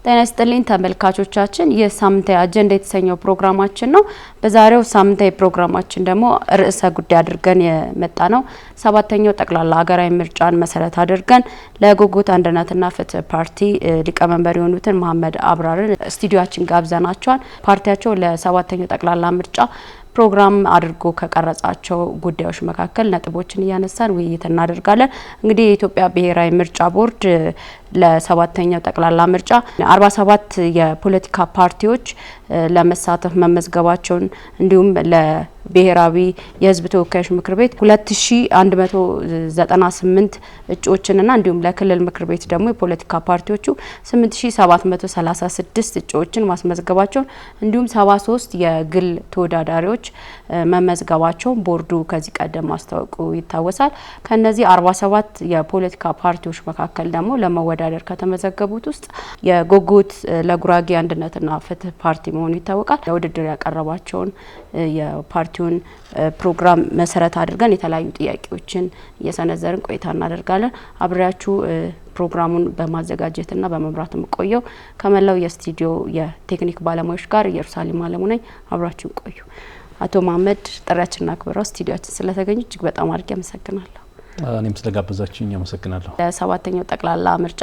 ጤና ይስጥልኝ ተመልካቾቻችን የሳምንታዊ አጀንዳ የተሰኘው ፕሮግራማችን ነው። በዛሬው ሳምንታዊ ፕሮግራማችን ደግሞ ርዕሰ ጉዳይ አድርገን የመጣ ነው ሰባተኛው ጠቅላላ ሀገራዊ ምርጫን መሰረት አድርገን ለጉጉት አንድነትና ፍትህ ፓርቲ ሊቀመንበር የሆኑትን መሐመድ አብራርን ስቱዲዮአችን ጋብዘናቸዋል። ፓርቲያቸው ለሰባተኛው ጠቅላላ ምርጫ ፕሮግራም አድርጎ ከቀረጻቸው ጉዳዮች መካከል ነጥቦችን እያነሳን ውይይት እናደርጋለን። እንግዲህ የኢትዮጵያ ብሔራዊ ምርጫ ቦርድ ለሰባተኛው ጠቅላላ ምርጫ 47 የፖለቲካ ፓርቲዎች ለመሳተፍ መመዝገባቸውን እንዲሁም ለብሔራዊ የህዝብ ተወካዮች ምክር ቤት 2198 እጩዎችንና እንዲሁም ለክልል ምክር ቤት ደግሞ የፖለቲካ ፓርቲዎቹ 8736 እጩዎችን ማስመዝገባቸውን እንዲሁም 73 የግል ተወዳዳሪዎች መመዝገባቸውን ቦርዱ ከዚህ ቀደም ማስታወቁ ይታወሳል። ከነዚህ 47 የፖለቲካ ፓርቲዎች መካከል ደግሞ ለመወዳደር ከተመዘገቡት ውስጥ የጉጉት ለጉራጌ አንድነትና ፍትህ ፓርቲ መሆኑ ይታወቃል። ለውድድር ያቀረባቸውን የፓርቲውን ፕሮግራም መሰረት አድርገን የተለያዩ ጥያቄዎችን እየሰነዘርን ቆይታ እናደርጋለን። አብሬያችሁ ፕሮግራሙን በማዘጋጀትና በመምራት ቆየው ከመላው የስቱዲዮ የቴክኒክ ባለሙያዎች ጋር ኢየሩሳሌም አለሙ ነኝ። አብራችሁ ቆዩ። አቶ መሐመድ ጥሪያችንን አክብረው ስቱዲዮአችን ስለተገኙ እጅግ በጣም አድርጌ አመሰግናለሁ። እኔም ስለጋበዛችሁኝ አመሰግናለሁ። ለሰባተኛው ጠቅላላ ምርጫ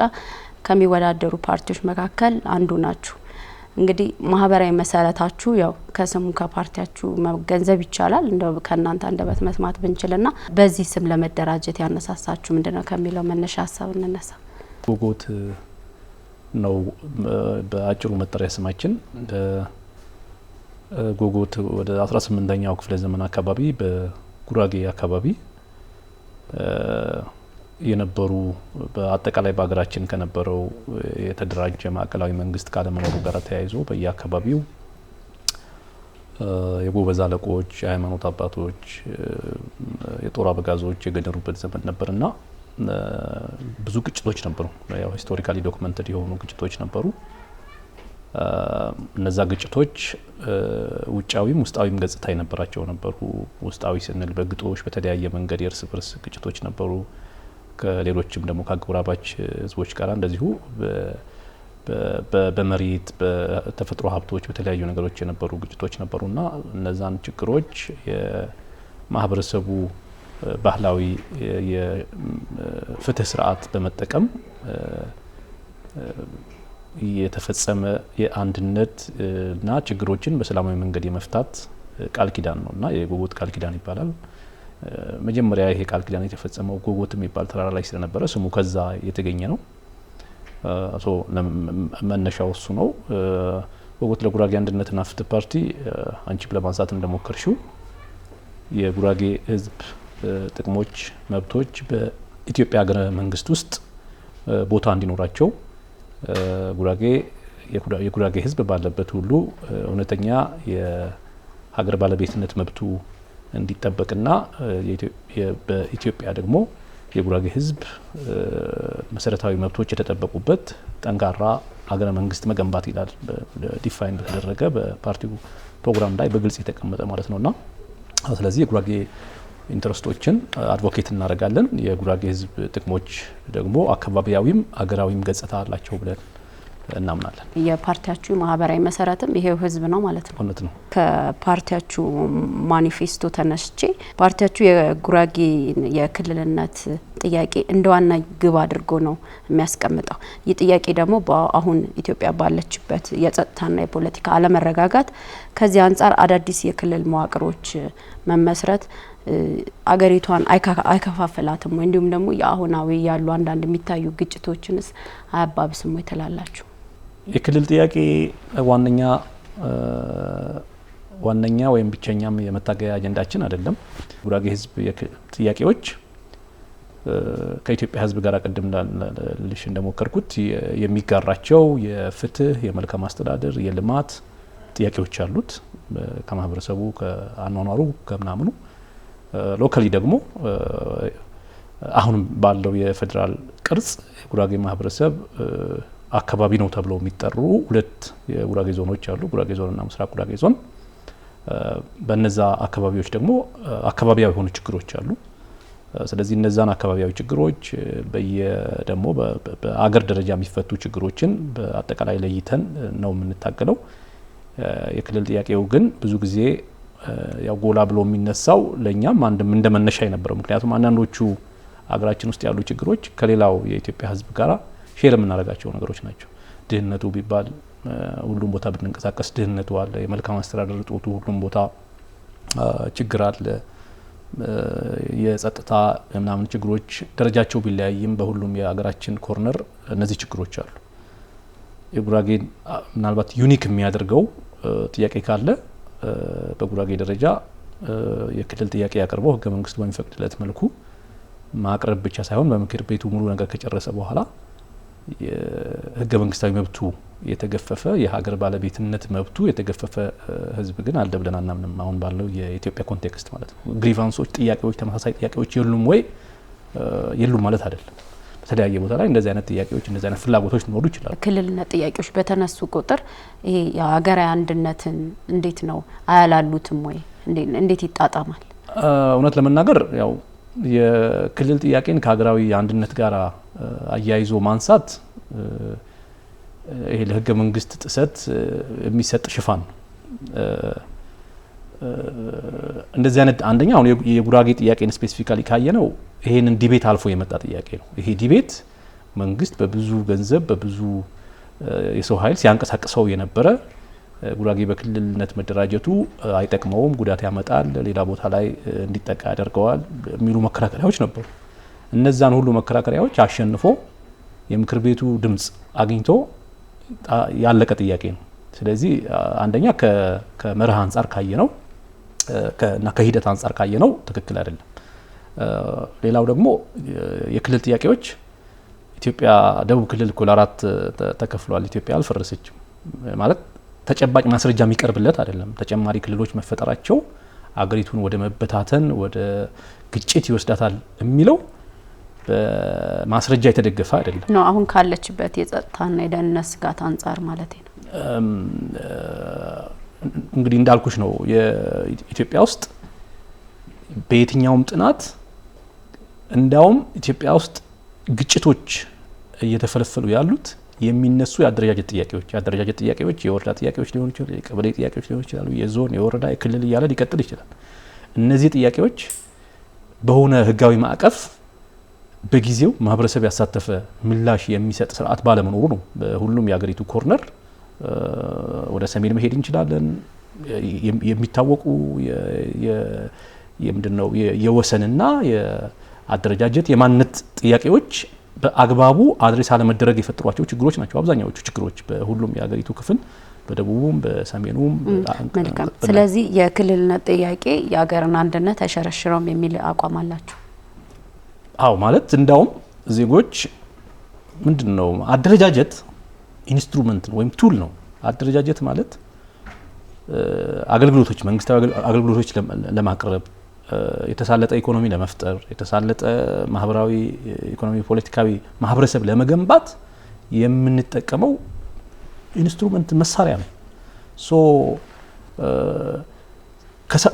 ከሚወዳደሩ ፓርቲዎች መካከል አንዱ ናችሁ። እንግዲህ ማህበራዊ መሰረታችሁ ያው ከስሙ ከፓርቲያችሁ መገንዘብ ይቻላል። እንደው ከናንተ አንደበት መስማት ብንችልና በዚህ ስም ለመደራጀት ያነሳሳችሁ ምንድነው ከሚለው መነሻ ሀሳብ እንነሳ። ጉጉት ነው በአጭሩ መጠሪያ ስማችን። ጉጉት ወደ 18ኛው ክፍለ ዘመን አካባቢ በጉራጌ አካባቢ የነበሩ በአጠቃላይ በአገራችን ከነበረው የተደራጀ ማዕከላዊ መንግስት ካለመኖሩ ጋር ተያይዞ በየአካባቢው የጎበዝ አለቆች፣ የሃይማኖት አባቶች፣ የጦር አበጋዞች የገደሉበት ዘመን ነበርና ብዙ ግጭቶች ነበሩ። ያው ሂስቶሪካሊ ዶክመንትድ የሆኑ ግጭቶች ነበሩ። እነዛ ግጭቶች ውጫዊም ውስጣዊም ገጽታ የነበራቸው ነበሩ። ውስጣዊ ስንል በግጦሽ በተለያየ መንገድ የእርስ በርስ ግጭቶች ነበሩ። ከሌሎችም ደግሞ ከአጎራባች ህዝቦች ጋር እንደዚሁ በመሬት በተፈጥሮ ሀብቶች በተለያዩ ነገሮች የነበሩ ግጭቶች ነበሩና እነዛን ችግሮች የማህበረሰቡ ባህላዊ የፍትህ ስርዓት በመጠቀም የተፈጸመ የአንድነት እና ችግሮችን በሰላማዊ መንገድ የመፍታት ቃል ኪዳን ነውና የጉጉት ቃል ኪዳን ይባላል። መጀመሪያ ይሄ ቃል ኪዳን የተፈጸመው ጉጉት የሚባል ተራራ ላይ ስለነበረ ስሙ ከዛ የተገኘ ነው። መነሻው እሱ ነው። ጉጉት ለጉራጌ አንድነትና ፍትህ ፓርቲ አንቺም ለማንሳት እንደሞከርሽው የጉራጌ ህዝብ ጥቅሞች፣ መብቶች በኢትዮጵያ ሀገረ መንግስት ውስጥ ቦታ እንዲኖራቸው የጉራጌ ህዝብ ባለበት ሁሉ እውነተኛ የሀገር ባለቤትነት መብቱ እንዲጠበቅና በኢትዮጵያ ደግሞ የጉራጌ ህዝብ መሰረታዊ መብቶች የተጠበቁበት ጠንካራ ሀገረ መንግስት መገንባት ይላል። ዲፋይን በተደረገ በፓርቲው ፕሮግራም ላይ በግልጽ የተቀመጠ ማለት ነውና ስለዚህ የጉራጌ ኢንትረስቶችን አድቮኬት እናደርጋለን። የጉራጌ ህዝብ ጥቅሞች ደግሞ አካባቢያዊም አገራዊም ገጽታ አላቸው ብለን እናምናለን። የፓርቲያችሁ ማህበራዊ መሰረትም ይሄው ህዝብ ነው ማለት ነው። እውነት ነው። ከፓርቲያችሁ ማኒፌስቶ ተነስቼ ፓርቲያችሁ የጉራጌ የክልልነት ጥያቄ እንደዋና ግብ አድርጎ ነው የሚያስቀምጠው። ይህ ጥያቄ ደግሞ አሁን ኢትዮጵያ ባለችበት የጸጥታና የፖለቲካ አለመረጋጋት ከዚህ አንጻር አዳዲስ የክልል መዋቅሮች መመስረት አገሪቷን አይከፋፈላትም ወይ? እንዲሁም ደግሞ የአሁናዊ ያሉ አንዳንድ የሚታዩ ግጭቶችንስ አያባብስም ወይ ትላላችሁ? የክልል ጥያቄ ዋነኛ ወይም ብቸኛም የመታገያ አጀንዳችን አይደለም። ጉራጌ ህዝብ ጥያቄዎች ከኢትዮጵያ ህዝብ ጋር ቀደም ልሽ እንደሞከርኩት የሚጋራቸው የፍትህ፣ የመልካም አስተዳደር፣ የልማት ጥያቄዎች አሉት። ከማህበረሰቡ ከአኗኗሩ ከምናምኑ ሎካሊ ደግሞ አሁን ባለው የፌደራል ቅርጽ የጉራጌ ማህበረሰብ አካባቢ ነው ተብለው የሚጠሩ ሁለት የጉራጌ ዞኖች አሉ፣ ጉራጌ ዞንና ምስራቅ ጉራጌ ዞን። በነዛ አካባቢዎች ደግሞ አካባቢያዊ የሆኑ ችግሮች አሉ። ስለዚህ እነዛን አካባቢያዊ ችግሮች ደግሞ በአገር ደረጃ የሚፈቱ ችግሮችን በአጠቃላይ ለይተን ነው የምንታገለው። የክልል ጥያቄው ግን ብዙ ጊዜ ያው ጎላ ብሎ የሚነሳው ለኛም አንድም እንደመነሻ የነበረው ምክንያቱም አንዳንዶቹ አገራችን ውስጥ ያሉ ችግሮች ከሌላው የኢትዮጵያ ሕዝብ ጋራ ሼር የምናደርጋቸው ነገሮች ናቸው። ድህነቱ ቢባል ሁሉም ቦታ ብንንቀሳቀስ ድህነቱ አለ። የመልካም አስተዳደር እጦቱ ሁሉም ቦታ ችግር አለ። የጸጥታ ምናምን ችግሮች ደረጃቸው ቢለያይም በሁሉም የአገራችን ኮርነር እነዚህ ችግሮች አሉ። የጉራጌን ምናልባት ዩኒክ የሚያደርገው ጥያቄ ካለ በጉራጌ ደረጃ የክልል ጥያቄ ያቀርበው ህገ መንግስቱ በሚፈቅድለት መልኩ ማቅረብ ብቻ ሳይሆን በምክር ቤቱ ሙሉ ነገር ከጨረሰ በኋላ የህገ መንግስታዊ መብቱ የተገፈፈ የሀገር ባለቤትነት መብቱ የተገፈፈ ህዝብ ግን አለ ብለን አናምንም። አሁን ባለው የኢትዮጵያ ኮንቴክስት ማለት ነው። ግሪቫንሶች፣ ጥያቄዎች፣ ተመሳሳይ ጥያቄዎች የሉም ወይ? የሉም ማለት አይደለም። በተለያየ ቦታ ላይ እንደዚህ አይነት ጥያቄዎች እንደዚህ አይነት ፍላጎቶች ሊኖሩ ይችላሉ። ክልልነት ጥያቄዎች በተነሱ ቁጥር ይሄ የሀገራዊ አንድነትን እንዴት ነው አያላሉትም ወይ? እንዴት ይጣጣማል? እውነት ለመናገር ያው የክልል ጥያቄን ከሀገራዊ አንድነት ጋር አያይዞ ማንሳት ይሄ ለህገ መንግስት ጥሰት የሚሰጥ ሽፋን ነው። እንደዚህ አይነት አንደኛ አሁን የጉራጌ ጥያቄን ስፔሲፊካሊ ካየነው ይሄንን ዲቤት አልፎ የመጣ ጥያቄ ነው። ይሄ ዲቤት መንግስት በብዙ ገንዘብ በብዙ የሰው ኃይል ሲያንቀሳቅሰው የነበረ ጉራጌ በክልልነት መደራጀቱ አይጠቅመውም፣ ጉዳት ያመጣል፣ ሌላ ቦታ ላይ እንዲጠቃ ያደርገዋል የሚሉ መከራከሪያዎች ነበሩ። እነዛን ሁሉ መከራከሪያዎች አሸንፎ የምክር ቤቱ ድምጽ አግኝቶ ያለቀ ጥያቄ ነው። ስለዚህ አንደኛ ከመርህ አንጻር ካየነው እና ከሂደት አንጻር ካየነው ትክክል አይደለም። ሌላው ደግሞ የክልል ጥያቄዎች ኢትዮጵያ ደቡብ ክልል እኮ ለአራት ተከፍሏል። ኢትዮጵያ አልፈረሰችም ማለት ተጨባጭ ማስረጃ የሚቀርብለት አይደለም። ተጨማሪ ክልሎች መፈጠራቸው አገሪቱን ወደ መበታተን ወደ ግጭት ይወስዳታል የሚለው በማስረጃ የተደገፈ አይደለም ነው። አሁን ካለችበት የጸጥታና የደህንነት ስጋት አንጻር ማለት ነው። እንግዲህ እንዳልኩሽ ነው የኢትዮጵያ ውስጥ በየትኛውም ጥናት እንዳውም ኢትዮጵያ ውስጥ ግጭቶች እየተፈለፈሉ ያሉት የሚነሱ የአደረጃጀት ጥያቄዎች የወረዳ ጥያቄዎች ሊሆኑ ይችላሉ፣ የቀበሌ ጥያቄዎች ሊሆኑ ይችላሉ፣ የዞን የወረዳ የክልል እያለ ሊቀጥል ይችላል። እነዚህ ጥያቄዎች በሆነ ህጋዊ ማዕቀፍ በጊዜው ማህበረሰብ ያሳተፈ ምላሽ የሚሰጥ ስርዓት ባለመኖሩ ነው። በሁሉም የሀገሪቱ ኮርነር ወደ ሰሜን መሄድ እንችላለን። የሚታወቁ የምንድነው የወሰንና የአደረጃጀት የማንነት ጥያቄዎች በአግባቡ አድሬስ አለመደረግ የፈጠሯቸው ችግሮች ናቸው አብዛኛዎቹ ችግሮች በሁሉም የሀገሪቱ ክፍል በደቡቡም በሰሜኑም። መልካም። ስለዚህ የክልልነት ጥያቄ የሀገርን አንድነት አይሸረሽረውም የሚል አቋም አላችሁ? አዎ፣ ማለት እንዳውም ዜጎች ምንድነው አደረጃጀት ኢንስትሩመንት ነው ወይም ቱል ነው። አደረጃጀት ማለት አገልግሎቶች መንግስታዊ አገልግሎቶች ለማቅረብ የተሳለጠ ኢኮኖሚ ለመፍጠር የተሳለጠ ማህበራዊ ኢኮኖሚ ፖለቲካዊ ማህበረሰብ ለመገንባት የምንጠቀመው ኢንስትሩመንት መሳሪያ ነው። ሶ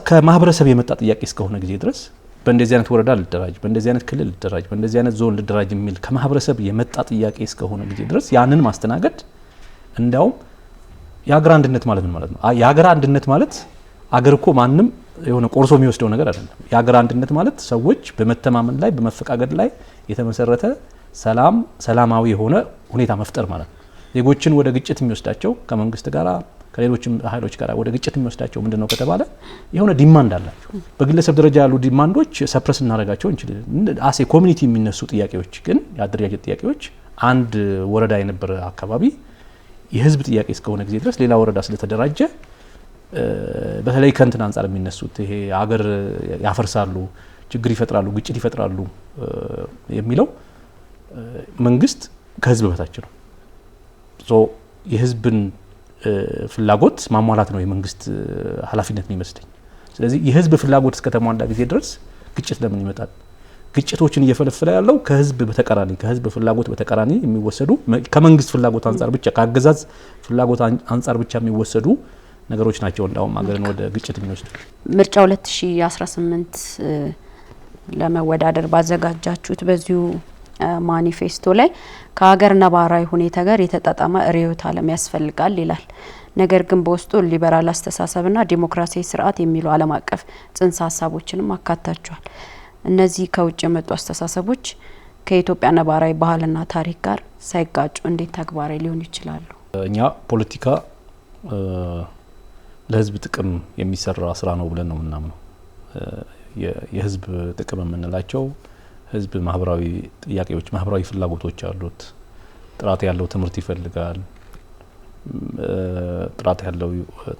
ከማህበረሰብ የመጣ ጥያቄ እስከሆነ ጊዜ ድረስ በእንደዚህ አይነት ወረዳ ልደራጅ፣ በእንደዚህ አይነት ክልል ልደራጅ፣ በእንደዚህ አይነት ዞን ልደራጅ የሚል ከማህበረሰብ የመጣ ጥያቄ እስከሆነ ጊዜ ድረስ ያንን ማስተናገድ እንዳውም የሀገር አንድነት ማለት ምን ማለት ነው? የሀገር አንድነት ማለት አገር እኮ ማንም የሆነ ቆርሶ የሚወስደው ነገር አይደለም። የሀገር አንድነት ማለት ሰዎች በመተማመን ላይ በመፈቃቀድ ላይ የተመሰረተ ሰላማዊ የሆነ ሁኔታ መፍጠር ማለት ነው። ዜጎችን ወደ ግጭት የሚወስዳቸው ከመንግስት ጋራ ከሌሎችም ኃይሎች ጋር ወደ ግጭት የሚወስዳቸው ምንድነው ከተባለ የሆነ ዲማንድ አላቸው። በግለሰብ ደረጃ ያሉ ዲማንዶች ሰፕረስ እናደርጋቸው እንችላለን። አሴ ኮሚኒቲ የሚነሱ ጥያቄዎች ግን የአደረጃጀት ጥያቄዎች አንድ ወረዳ የነበረ አካባቢ የህዝብ ጥያቄ እስከሆነ ጊዜ ድረስ ሌላ ወረዳ ስለተደራጀ በተለይ ከእንትን አንጻር የሚነሱት ይሄ አገር ያፈርሳሉ፣ ችግር ይፈጥራሉ፣ ግጭት ይፈጥራሉ የሚለው መንግስት ከህዝብ በታች ነው። የህዝብን ፍላጎት ማሟላት ነው የመንግስት ኃላፊነት የሚመስለኝ። ስለዚህ የህዝብ ፍላጎት እስከተሟላ ጊዜ ድረስ ግጭት ለምን ይመጣል? ግጭቶችን እየፈለፈለ ያለው ከህዝብ በተቃራኒ ከህዝብ ፍላጎት በተቃራኒ የሚወሰዱ ከመንግስት ፍላጎት አንጻር ብቻ ከአገዛዝ ፍላጎት አንጻር ብቻ የሚወሰዱ ነገሮች ናቸው እንዳውም ሀገርን ወደ ግጭት የሚወስዱ። ምርጫ 2018 ለመወዳደር ባዘጋጃችሁት በዚሁ ማኒፌስቶ ላይ ከሀገር ነባራዊ ሁኔታ ጋር የተጣጣመ ርዕዮተ ዓለም ያስፈልጋል ይላል። ነገር ግን በውስጡ ሊበራል አስተሳሰብና ዲሞክራሲያዊ ስርዓት የሚሉ ዓለም አቀፍ ጽንሰ ሀሳቦችንም አካታቸዋል። እነዚህ ከውጭ የመጡ አስተሳሰቦች ከኢትዮጵያ ነባራዊ ባህልና ታሪክ ጋር ሳይጋጩ እንዴት ተግባራዊ ሊሆኑ ይችላሉ? እኛ ፖለቲካ ለህዝብ ጥቅም የሚሰራ ስራ ነው ብለን ነው የምናምነው። የህዝብ ጥቅም የምንላቸው ህዝብ ማህበራዊ ጥያቄዎች፣ ማህበራዊ ፍላጎቶች አሉት። ጥራት ያለው ትምህርት ይፈልጋል። ጥራት ያለው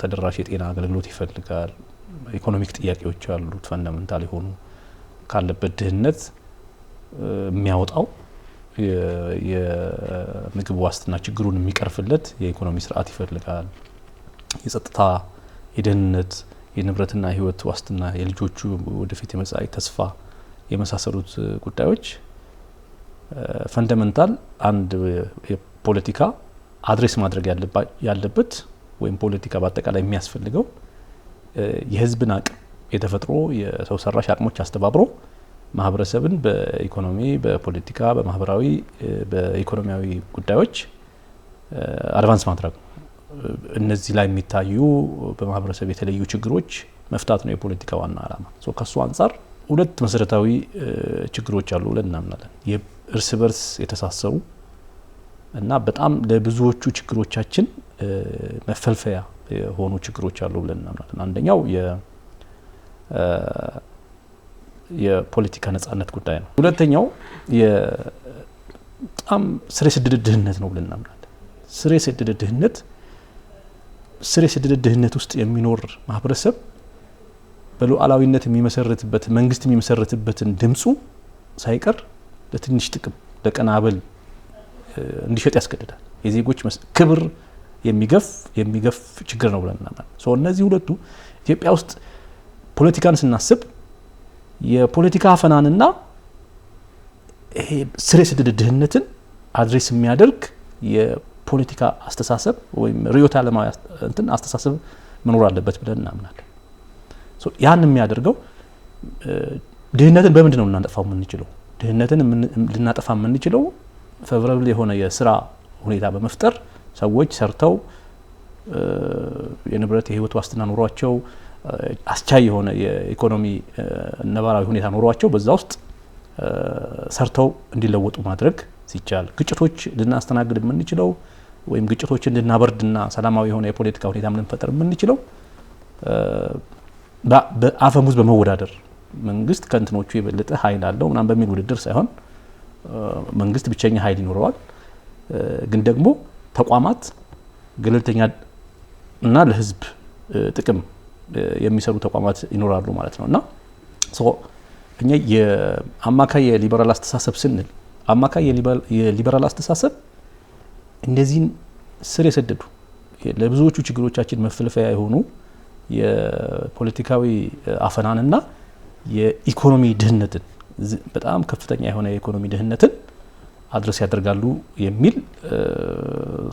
ተደራሽ የጤና አገልግሎት ይፈልጋል። ኢኮኖሚክ ጥያቄዎች አሉት። ፈንዳሜንታል የሆኑ ካለበት ድህነት የሚያወጣው የምግብ ዋስትና ችግሩን የሚቀርፍለት የኢኮኖሚ ስርዓት ይፈልጋል። የጸጥታ፣ የደህንነት፣ የንብረትና ህይወት ዋስትና፣ የልጆቹ ወደፊት የመጻኢ ተስፋ የመሳሰሉት ጉዳዮች ፈንዳሜንታል አንድ የፖለቲካ አድሬስ ማድረግ ያለበት ወይም ፖለቲካ በአጠቃላይ የሚያስፈልገው የህዝብን አቅም፣ የተፈጥሮ የሰው ሰራሽ አቅሞች አስተባብሮ ማህበረሰብን በኢኮኖሚ፣ በፖለቲካ፣ በማህበራዊ፣ በኢኮኖሚያዊ ጉዳዮች አድቫንስ ማድረግ ነው። እነዚህ ላይ የሚታዩ በማህበረሰብ የተለዩ ችግሮች መፍታት ነው የፖለቲካ ዋና ዓላማ። ከሱ አንጻር ሁለት መሰረታዊ ችግሮች አሉ ብለን እናምናለን። የእርስ በርስ የተሳሰሩ እና በጣም ለብዙዎቹ ችግሮቻችን መፈልፈያ የሆኑ ችግሮች አሉ ብለን እናምናለን። አንደኛው የፖለቲካ ነጻነት ጉዳይ ነው። ሁለተኛው በጣም ስር የሰደደ ድህነት ነው ብለን እናምናለን። ስር የሰደደ ድህነት ውስጥ የሚኖር ማህበረሰብ በሉዓላዊነት የሚመሰርትበት መንግስት የሚመሰርትበትን ድምፁ ሳይቀር ለትንሽ ጥቅም ለቀናበል እንዲሸጥ ያስገድዳል። የዜጎች ክብር የሚገፍ ችግር ነው ብለን እናምናለን። እነዚህ ሁለቱ ኢትዮጵያ ውስጥ ፖለቲካን ስናስብ የፖለቲካ አፈናንና ይሄ ስር የሰደደ ድህነትን አድሬስ የሚያደርግ የፖለቲካ አስተሳሰብ ወይም ርዕዮተ ዓለማዊ አስተሳሰብ መኖር አለበት ብለን እናምናለን። ያን የሚያደርገው ድህነትን በምንድን ነው ልናጠፋው የምንችለው? ድህነትን ልናጠፋ የምንችለው ፌቨራብል የሆነ የስራ ሁኔታ በመፍጠር ሰዎች ሰርተው የንብረት የህይወት ዋስትና ኖሯቸው አስቻይ የሆነ የኢኮኖሚ ነባራዊ ሁኔታ ኖሯቸው በዛ ውስጥ ሰርተው እንዲለወጡ ማድረግ ሲቻል፣ ግጭቶች ልናስተናግድ የምንችለው ወይም ግጭቶችን ልናበርድና ሰላማዊ የሆነ የፖለቲካ ሁኔታ ልንፈጠር የምንችለው በአፈሙዝ በመወዳደር መንግስት ከእንትኖቹ የበለጠ ኃይል አለው ምናምን በሚል ውድድር ሳይሆን መንግስት ብቸኛ ኃይል ይኖረዋል፣ ግን ደግሞ ተቋማት ገለልተኛ እና ለህዝብ ጥቅም የሚሰሩ ተቋማት ይኖራሉ ማለት ነው። እና እኛ የአማካይ የሊበራል አስተሳሰብ ስንል አማካይ የሊበራል አስተሳሰብ እነዚህን ስር የሰደዱ ለብዙዎቹ ችግሮቻችን መፈልፈያ የሆኑ የፖለቲካዊ አፈናንና የኢኮኖሚ ድህነትን በጣም ከፍተኛ የሆነ የኢኮኖሚ ድህነትን አድረስ ያደርጋሉ የሚል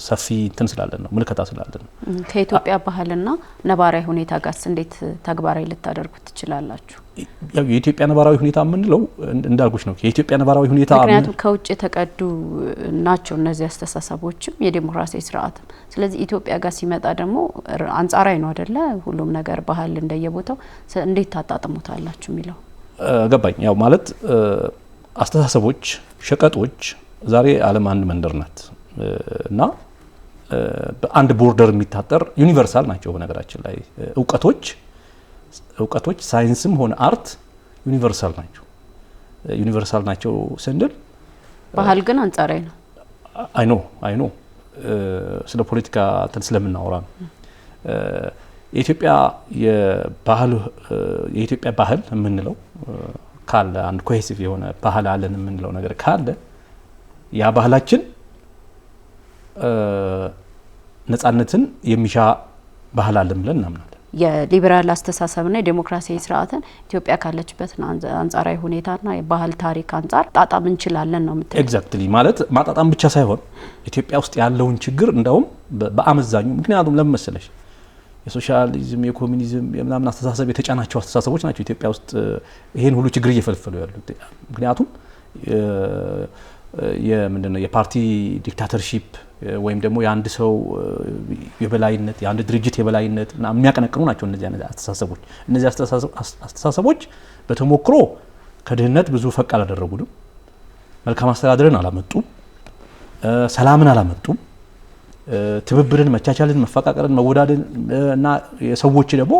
ሰፊ እንትን ስላለን ነው ምልከታ ስላለን ነው። ከኢትዮጵያ ባህልና ነባራዊ ሁኔታ ጋርስ እንዴት ተግባራዊ ልታደርጉት ትችላላችሁ? ያው የኢትዮጵያ ነባራዊ ሁኔታ የምንለው እንዳልኩሽ ነው። የኢትዮጵያ ነባራዊ ሁኔታ ምክንያቱም ከውጭ የተቀዱ ናቸው እነዚህ አስተሳሰቦችም የዲሞክራሲያዊ ስርዓት። ስለዚህ ኢትዮጵያ ጋር ሲመጣ ደግሞ አንጻራዊ ነው አይደለ? ሁሉም ነገር ባህል እንደየቦታው እንዴት ታጣጥሙታላችሁ የሚለው ገባኝ። ያው ማለት አስተሳሰቦች፣ ሸቀጦች ዛሬ ዓለም አንድ መንደር ናት እና በአንድ ቦርደር የሚታጠር ዩኒቨርሳል ናቸው። በነገራችን ላይ እውቀቶች ሳይንስም ሆነ አርት ዩኒቨርሳል ናቸው ስንል ባህል ግን አንጻራዊ ነው። አይኖ ስለ ፖለቲካ እንትን ስለምናወራ ነው። የኢትዮጵያ ባህል የምንለው ካለ አንድ ኮሄሲቭ የሆነ ባህል አለን የምንለው ነገር ካለ ያ ባህላችን ነጻነትን የሚሻ ባህል አለን ብለን እናምናለን። የሊበራል አስተሳሰብና የዲሞክራሲያዊ ስርዓትን ኢትዮጵያ ካለችበት አንጻራዊ ሁኔታና የባህል ታሪክ አንጻር ጣጣም እንችላለን ነው የምትለው? ኤግዛክትሊ። ማለት ማጣጣም ብቻ ሳይሆን ኢትዮጵያ ውስጥ ያለውን ችግር እንደውም በአመዛኙ ምክንያቱም ለምን መሰለሽ የሶሻሊዝም የኮሙኒዝም የምናምን አስተሳሰብ የተጫናቸው አስተሳሰቦች ናቸው ኢትዮጵያ ውስጥ ይሄን ሁሉ ችግር እየፈለፈሉ ያሉት። ምክንያቱም የምንድነው የፓርቲ ዲክታተርሺፕ ወይም ደግሞ የአንድ ሰው የበላይነት የአንድ ድርጅት የበላይነት የሚያቀነቅኑ ናቸው እነዚህ አስተሳሰቦች። እነዚህ አስተሳሰቦች በተሞክሮ ከድህነት ብዙ ፈቅ አላደረጉንም፣ መልካም አስተዳደርን አላመጡም፣ ሰላምን አላመጡም፣ ትብብርን፣ መቻቻልን፣ መፈቃቀርን፣ መወዳደን እና የሰዎች ደግሞ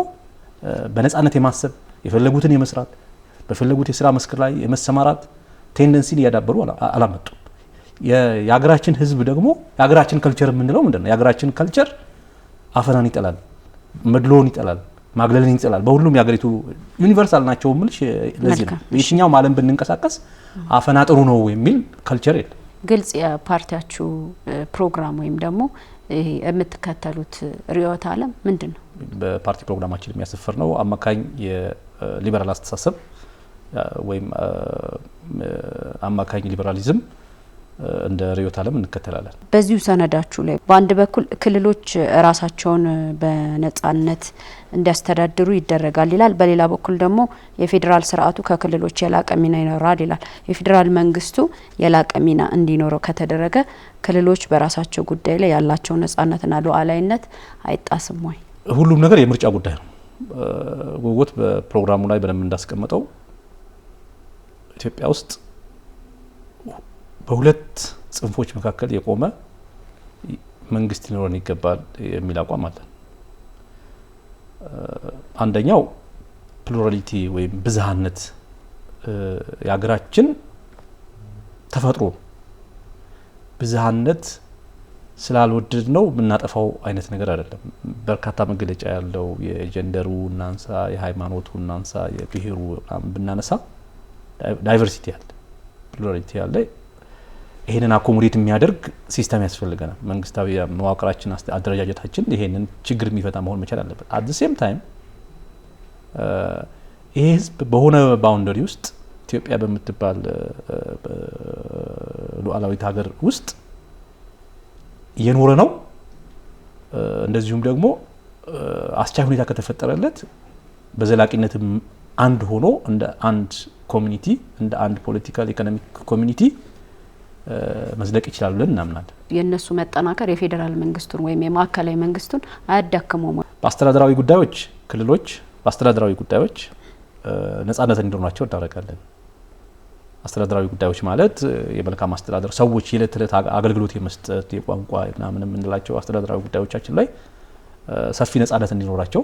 በነጻነት የማሰብ የፈለጉትን የመስራት በፈለጉት የስራ መስክ ላይ የመሰማራት ቴንደንሲን እያዳበሩ አላመጡም። የሀገራችን ህዝብ ደግሞ የሀገራችን ከልቸር የምንለው ምንድነው? የሀገራችን ከልቸር አፈናን ይጠላል፣ መድሎን ይጠላል፣ ማግለልን ይጠላል። በሁሉም የሀገሪቱ ዩኒቨርሳል ናቸው ምልሽ። ለዚህ ነው የትኛውም ዓለም ብንንቀሳቀስ አፈና ጥሩ ነው የሚል ከልቸር የለም። ግልጽ የፓርቲያችሁ ፕሮግራም ወይም ደግሞ ይሄ የምትከተሉት ርዕዮተ ዓለም ምንድነው? በፓርቲ ፕሮግራማችን የሚያሰፍር ነው አማካኝ የሊበራል አስተሳሰብ ወይም አማካኝ ሊበራሊዝም እንደ ርዕዮተ ዓለም እንከተላለን። በዚሁ ሰነዳችሁ ላይ በአንድ በኩል ክልሎች ራሳቸውን በነጻነት እንዲያስተዳድሩ ይደረጋል ይላል። በሌላ በኩል ደግሞ የፌዴራል ስርዓቱ ከክልሎች የላቀ ሚና ይኖራል ይላል። የፌዴራል መንግስቱ የላቀ ሚና እንዲኖረው ከተደረገ ክልሎች በራሳቸው ጉዳይ ላይ ያላቸው ነጻነትና ሉዓላዊነት አይጣስም ወይ? ሁሉም ነገር የምርጫ ጉዳይ ነው። ጉጉት በፕሮግራሙ ላይ በደንብ እንዳስቀመጠው ኢትዮጵያ ውስጥ በሁለት ጽንፎች መካከል የቆመ መንግስት ሊኖረን ይገባል የሚል አቋም አለ። አንደኛው ፕሉራሊቲ ወይም ብዝሃነት የሀገራችን ተፈጥሮ ብዝሃነት ስላልወደድ ነው የምናጠፋው አይነት ነገር አይደለም። በርካታ መገለጫ ያለው የጀንደሩ እናንሳ፣ የሃይማኖቱ እናንሳ፣ የብሔሩ ብናነሳ ዳይቨርሲቲ ያለ ፕሉራሊቲ ያለ ይሄንን አኮሞዴት የሚያደርግ ሲስተም ያስፈልገናል። መንግስታዊ መዋቅራችን አደረጃጀታችን ይሄንን ችግር የሚፈታ መሆን መቻል አለበት። አት ዘ ሴም ታይም ይሄ ህዝብ በሆነ ባውንደሪ ውስጥ ኢትዮጵያ በምትባል ሉዓላዊት ሀገር ውስጥ እየኖረ ነው። እንደዚሁም ደግሞ አስቻይ ሁኔታ ከተፈጠረለት በዘላቂነትም አንድ ሆኖ እንደ አንድ ኮሚኒቲ እንደ አንድ ፖለቲካል ኢኮኖሚክ ኮሚኒቲ መዝለቅ ይችላል ብለን እናምናለን። የነሱ መጠናከር የፌዴራል መንግስቱን ወይም የማዕከላዊ መንግስቱን አያዳክመውም? በአስተዳደራዊ ጉዳዮች ክልሎች በአስተዳደራዊ ጉዳዮች ነጻነት እንዲኖራቸው እናደርጋለን። አስተዳደራዊ ጉዳዮች ማለት የመልካም አስተዳደር ሰዎች የዕለት ተዕለት አገልግሎት የመስጠት የቋንቋ ምናምን የምንላቸው አስተዳደራዊ ጉዳዮቻችን ላይ ሰፊ ነጻነት እንዲኖራቸው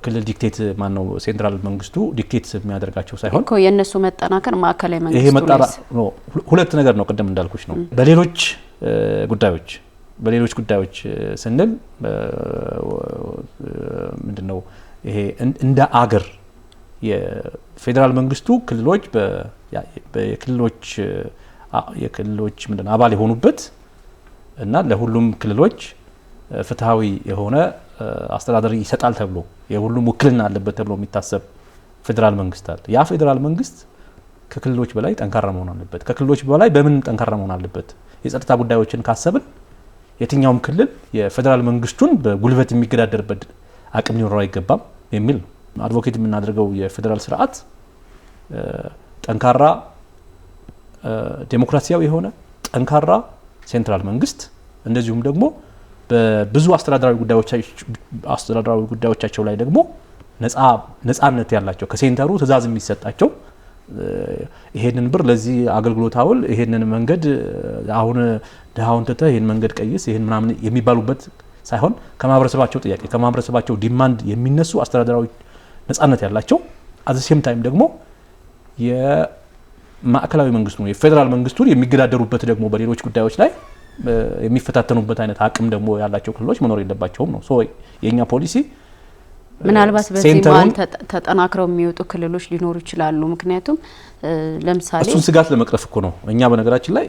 ክልል ዲክቴት ማነው ሴንትራል መንግስቱ ዲክቴት የሚያደርጋቸው ሳይሆን እኮ የነሱ መጠናከር ማዕከላዊ መንግስቱ ይሄ መጣራ ነው። ሁለት ነገር ነው ቅድም እንዳልኩሽ ነው። በሌሎች ጉዳዮች ስንል ምንድነው ይሄ እንደ አገር የፌዴራል መንግስቱ ክልሎች የክልሎች ምንድነው አባል የሆኑበት እና ለሁሉም ክልሎች ፍትሃዊ የሆነ አስተዳደር ይሰጣል ተብሎ የሁሉም ውክልና አለበት ተብሎ የሚታሰብ ፌዴራል መንግስት አለ። ያ ፌዴራል መንግስት ከክልሎች በላይ ጠንካራ መሆን አለበት። ከክልሎች በላይ በምን ጠንካራ መሆን አለበት? የጸጥታ ጉዳዮችን ካሰብን የትኛውም ክልል የፌዴራል መንግስቱን በጉልበት የሚገዳደርበት አቅም ሊኖረው አይገባም የሚል ነው። አድቮኬት የምናደርገው የፌዴራል ስርዓት ጠንካራ ዴሞክራሲያዊ የሆነ ጠንካራ ሴንትራል መንግስት እንደዚሁም ደግሞ በብዙ አስተዳደራዊ ጉዳዮቻቸው ላይ ደግሞ ነጻነት ያላቸው ከሴንተሩ ትእዛዝ የሚሰጣቸው ይሄንን ብር ለዚህ አገልግሎት አውል፣ ይሄንን መንገድ አሁን ደሃውን ትተህ ይሄን መንገድ ቀይስ፣ ይሄን ምናምን የሚባሉበት ሳይሆን ከማህበረሰባቸው ጥያቄ ከማህበረሰባቸው ዲማንድ የሚነሱ አስተዳደራዊ ነጻነት ያላቸው አት ዘ ሴም ታይም ደግሞ የማዕከላዊ መንግስቱ የፌዴራል መንግስቱን የሚገዳደሩበት ደግሞ በሌሎች ጉዳዮች ላይ የሚፈታተኑበት አይነት አቅም ደግሞ ያላቸው ክልሎች መኖር የለባቸውም ነው። ሶ የኛ ፖሊሲ ምናልባት በዚህ መሀል ተጠናክረው የሚወጡ ክልሎች ሊኖሩ ይችላሉ። ምክንያቱም ለምሳሌ እሱን ስጋት ለመቅረፍ እኮ ነው እኛ በነገራችን ላይ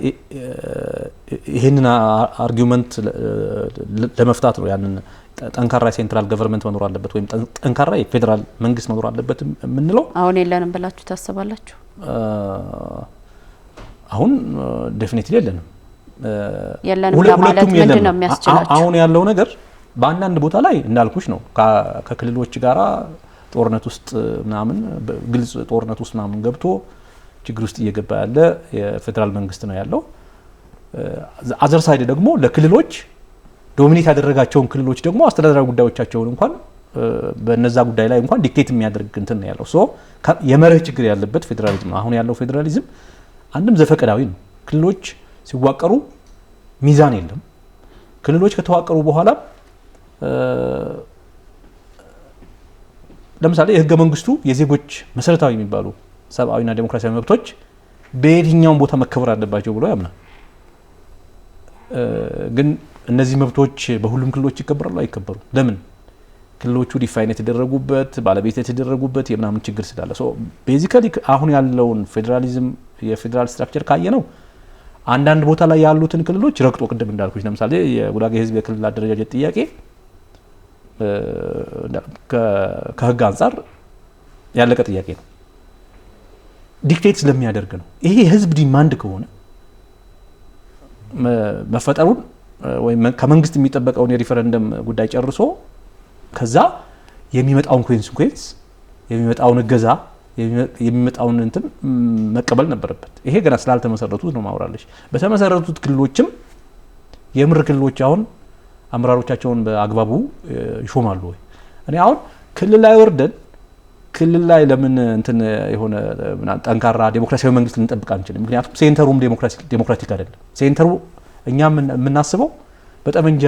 ይሄንን አርጊውመንት ለመፍታት ነው ያንን ጠንካራ ሴንትራል ገቨርንመንት መኖር አለበት ወይም ጠንካራ የፌዴራል መንግስት መኖር አለበት የምንለው። አሁን የለንም ብላችሁ ታስባላችሁ? አሁን ዴፊኒትሊ የለንም። የለንም ማለት ምንድነው የሚያስችላችሁ? አሁን ያለው ነገር በአንዳንድ ቦታ ላይ እንዳልኩሽ ነው ከክልሎች ጋራ ጦርነት ውስጥ ምናምን ግልጽ ጦርነት ውስጥ ምናምን ገብቶ ችግር ውስጥ እየገባ ያለ የፌደራል መንግስት ነው ያለው። አዘር ሳይድ ደግሞ ለክልሎች ዶሚኔት ያደረጋቸውን ክልሎች ደግሞ አስተዳደራዊ ጉዳዮቻቸውን እንኳን በነዛ ጉዳይ ላይ እንኳን ዲክቴት የሚያደርግ እንትን ነው ያለው። ሶ የመርህ ችግር ያለበት ፌደራሊዝም ነው። አሁን ያለው ፌደራሊዝም አንድም ዘፈቀዳዊ ነው። ክልሎች ሲዋቀሩ ሚዛን የለም። ክልሎች ከተዋቀሩ በኋላ ለምሳሌ የህገ መንግስቱ የዜጎች መሰረታዊ የሚባሉ ሰብአዊና ዴሞክራሲያዊ መብቶች በየትኛውም ቦታ መከበር አለባቸው ብሎ ያምናል። ግን እነዚህ መብቶች በሁሉም ክልሎች ይከበራሉ? አይከበሩም። ለምን? ክልሎቹ ዲፋይን የተደረጉበት ባለቤት የተደረጉበት የምናምን ችግር ስላለ። ሶ ቤዚካሊ አሁን ያለውን ፌዴራሊዝም የፌዴራል ስትራክቸር ካየ ነው አንዳንድ ቦታ ላይ ያሉትን ክልሎች ረግጦ ቅድም እንዳልኩሽ ለምሳሌ የጉራጌ ህዝብ የክልል አደረጃጀት ጥያቄ ከህግ አንጻር ያለቀ ጥያቄ ነው። ዲክቴት ስለሚያደርግ ነው። ይሄ ህዝብ ዲማንድ ከሆነ መፈጠሩን ወይም ከመንግስት የሚጠበቀውን የሪፈረንደም ጉዳይ ጨርሶ ከዛ የሚመጣውን ኮንሲኩዌንስ የሚመጣውን እገዛ የሚመጣውን እንትን መቀበል ነበረበት። ይሄ ገና ስላልተመሰረቱት ነው ማውራለሽ። በተመሰረቱት ክልሎችም የምር ክልሎች አሁን አመራሮቻቸውን በአግባቡ ይሾማሉ ወይ? እኔ አሁን ክልል ላይ ወርደን ክልል ላይ ለምን እንትን የሆነ ጠንካራ ዴሞክራሲያዊ መንግስት ልንጠብቅ አንችልም? ምክንያቱም ሴንተሩም ዴሞክራቲክ አይደለም። ሴንተሩ እኛ የምናስበው በጠመንጃ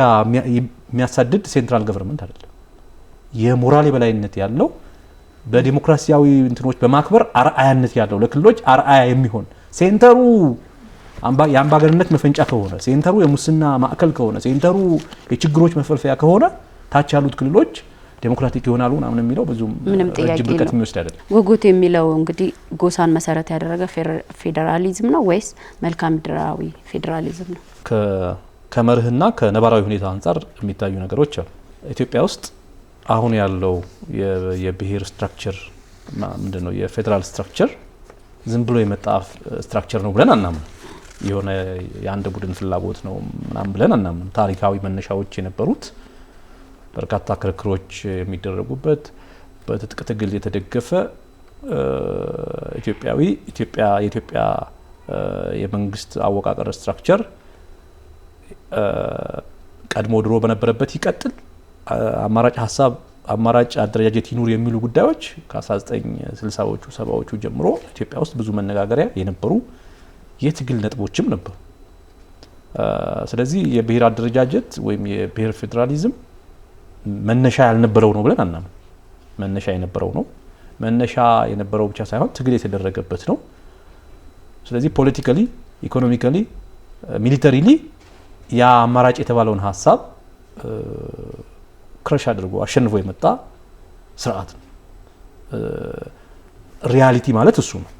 የሚያሳድድ ሴንትራል ገቨርንመንት አይደለም። የሞራል የበላይነት ያለው በዲሞክራሲያዊ እንትኖች በማክበር አርአያነት ያለው ለክልሎች አርአያ የሚሆን ሴንተሩ የአምባገነንነት መፈንጫ ከሆነ፣ ሴንተሩ የሙስና ማዕከል ከሆነ፣ ሴንተሩ የችግሮች መፈልፈያ ከሆነ ታች ያሉት ክልሎች ዴሞክራቲክ ይሆናሉ ምናምን የሚለው ብዙም ረጅም ርቀት የሚወስድ አይደለም። ውጉት የሚለው እንግዲህ ጎሳን መሰረት ያደረገ ፌዴራሊዝም ነው ወይስ መልክዓ ምድራዊ ፌዴራሊዝም ነው? ከመርህና ከነባራዊ ሁኔታ አንጻር የሚታዩ ነገሮች አሉ። ኢትዮጵያ ውስጥ አሁን ያለው የብሔር ስትራክቸር ምንድነው? የፌዴራል ስትራክቸር ዝም ብሎ የመጣ ስትራክቸር ነው ብለን አናምንም። የሆነ የአንድ ቡድን ፍላጎት ነው ምናምን ብለን አናምንም። ታሪካዊ መነሻዎች የነበሩት በርካታ ክርክሮች የሚደረጉበት በትጥቅ ትግል የተደገፈ የኢትዮጵያ የመንግስት አወቃቀር ስትራክቸር ቀድሞ ድሮ በነበረበት ይቀጥል፣ አማራጭ ሀሳብ አማራጭ አደረጃጀት ይኑር የሚሉ ጉዳዮች ከ1960ዎቹ 70ዎቹ ጀምሮ ኢትዮጵያ ውስጥ ብዙ መነጋገሪያ የነበሩ የትግል ነጥቦችም ነበሩ። ስለዚህ የብሔር አደረጃጀት ወይም የብሔር ፌዴራሊዝም መነሻ ያልነበረው ነው ብለን አናምን። መነሻ የነበረው ነው። መነሻ የነበረው ብቻ ሳይሆን ትግል የተደረገበት ነው። ስለዚህ ፖለቲካሊ፣ ኢኮኖሚካሊ፣ ሚሊተሪሊ ያ አማራጭ የተባለውን ሀሳብ ክረሽ አድርጎ አሸንፎ የመጣ ስርዓት ነው። ሪያሊቲ ማለት እሱ ነው።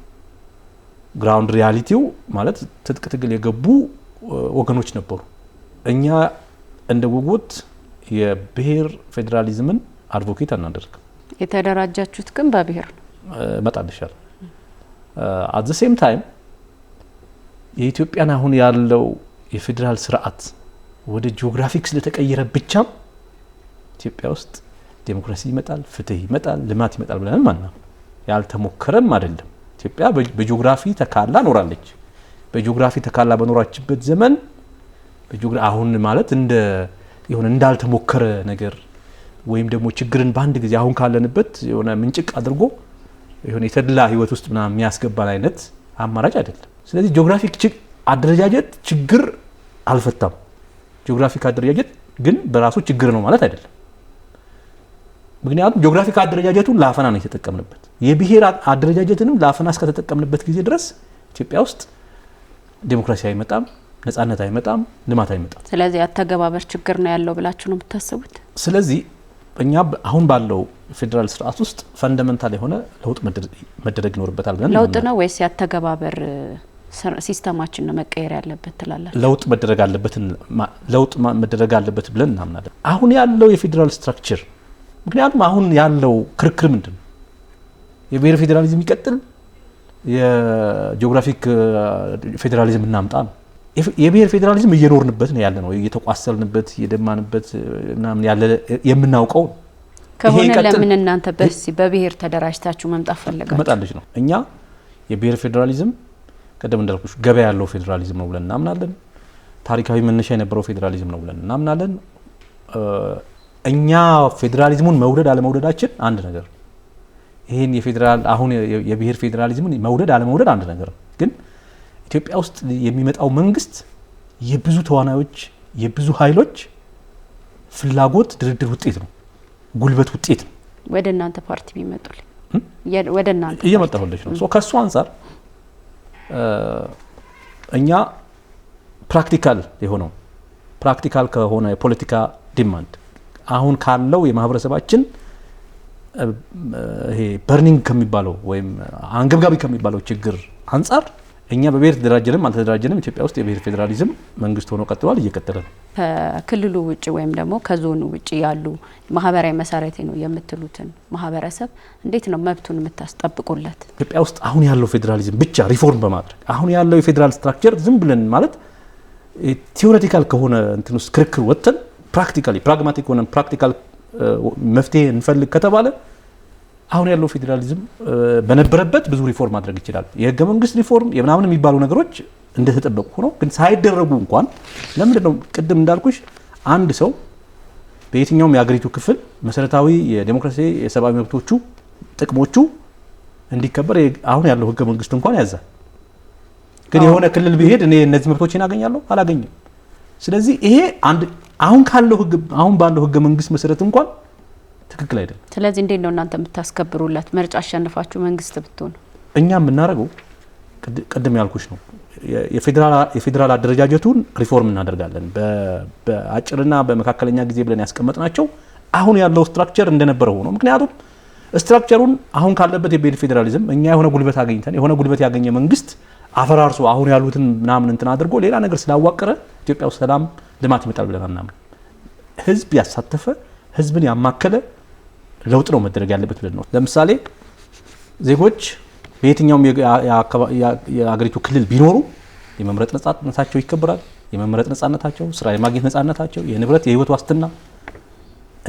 ግራውንድ ሪያሊቲው ማለት ትጥቅ ትግል የገቡ ወገኖች ነበሩ። እኛ እንደ ውጉት የብሔር ፌዴራሊዝምን አድቮኬት አናደርግም። የተደራጃችሁት ግን በብሔር ነው። መጣልሻል። አት ዘ ሴም ታይም የኢትዮጵያን አሁን ያለው የፌዴራል ስርዓት ወደ ጂኦግራፊክ ስለተቀየረ ብቻም ኢትዮጵያ ውስጥ ዴሞክራሲ ይመጣል፣ ፍትህ ይመጣል፣ ልማት ይመጣል ብለን ማናም ያልተሞከረም አይደለም። ኢትዮጵያ በጂኦግራፊ ተካላ ኖራለች። በጂኦግራፊ ተካላ በኖራችበት ዘመን አሁን ማለት የሆነ እንዳልተሞከረ ነገር ወይም ደግሞ ችግርን በአንድ ጊዜ አሁን ካለንበት የሆነ ምንጭቅ አድርጎ የሆነ የተድላ ህይወት ውስጥ ምናምን የሚያስገባን አይነት አማራጭ አይደለም። ስለዚህ ጂኦግራፊክ አደረጃጀት ችግር አልፈታም። ጂኦግራፊክ አደረጃጀት ግን በራሱ ችግር ነው ማለት አይደለም። ምክንያቱም ጂኦግራፊክ አደረጃጀቱን ለአፈና ነው የተጠቀምንበት። የብሔር አደረጃጀትንም ለአፈና እስከተጠቀምንበት ጊዜ ድረስ ኢትዮጵያ ውስጥ ዴሞክራሲ አይመጣም፣ ነጻነት አይመጣም፣ ልማት አይመጣም። ስለዚህ አተገባበር ችግር ነው ያለው ብላችሁ ነው የምታስቡት? ስለዚህ እኛ አሁን ባለው ፌዴራል ስርዓት ውስጥ ፈንዳሜንታል የሆነ ለውጥ መደረግ ይኖርበታል ብለን ለውጥ ነው ወይስ ያተገባበር ሲስተማችን ነው መቀየር ያለበት ትላላችሁ? ለውጥ መደረግ አለበት ብለን እናምናለን። አሁን ያለው የፌዴራል ስትራክቸር ምክንያቱም አሁን ያለው ክርክር ምንድን ነው? የብሔር ፌዴራሊዝም ይቀጥል፣ የጂኦግራፊክ ፌዴራሊዝም እናምጣ ነው። የብሔር ፌዴራሊዝም እየኖርንበት ነው ያለ ነው እየተቋሰልንበት እየደማንበት ምናምን ያለ የምናውቀው ከሆነ ለምን እናንተ በብሔር ተደራጅታችሁ መምጣት ፈለጋችሁ መጣለች ነው እኛ የብሔር ፌዴራሊዝም ቀደም እንዳልኩሽ ገበያ ያለው ፌዴራሊዝም ነው ብለን እናምናለን ታሪካዊ መነሻ የነበረው ፌዴራሊዝም ነው ብለን እናምናለን እኛ ፌዴራሊዝሙን መውደድ አለመውደዳችን አንድ ነገር ይሄን የፌዴራል አሁን የብሔር ፌዴራሊዝሙን መውደድ አለመውደድ አንድ ነገር ግን ኢትዮጵያ ውስጥ የሚመጣው መንግስት የብዙ ተዋናዮች የብዙ ኃይሎች ፍላጎት ድርድር ውጤት ነው ጉልበት ውጤት ነው ወደ እናንተ ፓርቲ ቢመጡልኝ ወደ እናንተ እየመጣሁልሽ ነው ከሱ አንፃር እኛ ፕራክቲካል የሆነው ፕራክቲካል ከሆነ የፖለቲካ ዲማንድ አሁን ካለው የማህበረሰባችን ይሄ በርኒንግ ከሚባለው ወይም አንገብጋቢ ከሚባለው ችግር አንፃር እኛ በብሔር ተደራጀንም አልተደራጀንም ኢትዮጵያ ውስጥ የብሔር ፌዴራሊዝም መንግስት ሆኖ ቀጥሏል እየቀጠለ ነው ከክልሉ ውጪ ወይም ደግሞ ከዞኑ ውጪ ያሉ ማህበራዊ መሰረቴ ነው የምትሉትን ማህበረሰብ እንዴት ነው መብቱን የምታስጠብቁለት ኢትዮጵያ ውስጥ አሁን ያለው ፌዴራሊዝም ብቻ ሪፎርም በማድረግ አሁን ያለው የፌዴራል ስትራክቸር ዝም ብለን ማለት ቲዮሬቲካል ከሆነ እንትን ውስጥ ክርክር ወጥተን ፕራክቲካሊ ፕራግማቲክ ሆነን ፕራክቲካል መፍትሄ እንፈልግ ከተባለ አሁን ያለው ፌዴራሊዝም በነበረበት ብዙ ሪፎርም ማድረግ ይችላል የህገ መንግስት ሪፎርም የምናምን የሚባሉ ነገሮች እንደተጠበቁ ሆነው ግን ሳይደረጉ እንኳን ለምንድን ነው ቅድም እንዳልኩሽ አንድ ሰው በየትኛውም የአገሪቱ ክፍል መሰረታዊ የዲሞክራሲ የሰብአዊ መብቶቹ ጥቅሞቹ እንዲከበር አሁን ያለው ህገ መንግስት እንኳን ያዛል ግን የሆነ ክልል ቢሄድ እኔ እነዚህ መብቶችን አገኛለሁ አላገኝም ስለዚህ ይሄ አንድ አሁን ካለው ህግ አሁን ባለው ህገ መንግስት መሰረት እንኳን ትክክል አይደለም ስለዚህ እንዴት ነው እናንተ የምታስከብሩለት ምርጫ አሸንፋችሁ መንግስት ብትሆኑ እኛ የምናደርገው ቀደም ያልኩሽ ነው የፌዴራል አደረጃጀቱን ሪፎርም እናደርጋለን በአጭርና በመካከለኛ ጊዜ ብለን ያስቀመጥናቸው አሁን ያለው ስትራክቸር እንደነበረ ሆኖ ምክንያቱም ስትራክቸሩን አሁን ካለበት የብሔር ፌዴራሊዝም እኛ የሆነ ጉልበት አገኝተን የሆነ ጉልበት ያገኘ መንግስት አፈራርሶ አሁን ያሉትን ምናምን እንትን አድርጎ ሌላ ነገር ስላዋቀረ ኢትዮጵያ ውስጥ ሰላም ልማት ይመጣል ብለን አናምን ህዝብ ያሳተፈ ህዝብን ያማከለ ለውጥ ነው መደረግ ያለበት ብለን ነው ለምሳሌ ዜጎች በየትኛውም የአገሪቱ ክልል ቢኖሩ የመምረጥ ነጻነታቸው ይከበራል የመምረጥ ነጻነታቸው ስራ የማግኘት ነጻነታቸው የንብረት የህይወት ዋስትና